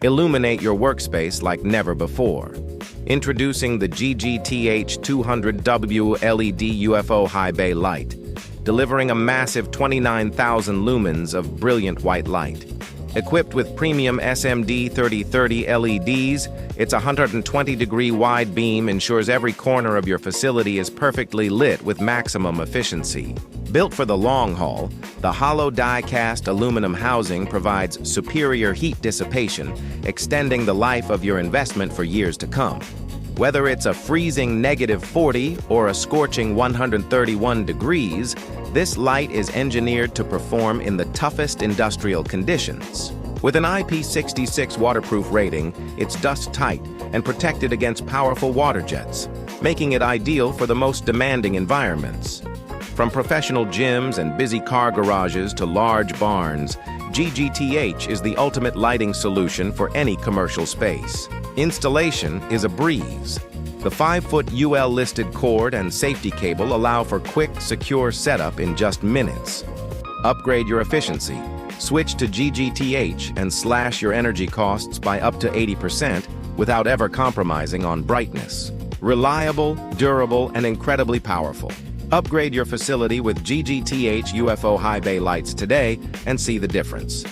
Illuminate your workspace like never before. Introducing the GGTH 200W LED UFO High Bay Light, delivering a massive 29,000 lumens of brilliant white light. Equipped with premium SMD 3030 LEDs, its 120-degree wide beam ensures every corner of your facility is perfectly lit with maximum efficiency. Built for the long haul, the hollow die-cast aluminum housing provides superior heat dissipation, extending the life of your investment for years to come. Whether it's a freezing -40 or a scorching 131 degrees, this light is engineered to perform in the toughest industrial conditions. With an IP66 waterproof rating, it's dust-tight and protected against powerful water jets, making it ideal for the most demanding environments. From professional gyms and busy car garages to large barns, GGTH is the ultimate lighting solution for any commercial space. Installation is a breeze. The 5-foot UL-listed cord and safety cable allow for quick, secure setup in just minutes. Upgrade your efficiency. Switch to GGTH and slash your energy costs by up to 80% without ever compromising on brightness. Reliable, durable, and incredibly powerful. Upgrade your facility with GGTH UFO High Bay lights today and see the difference.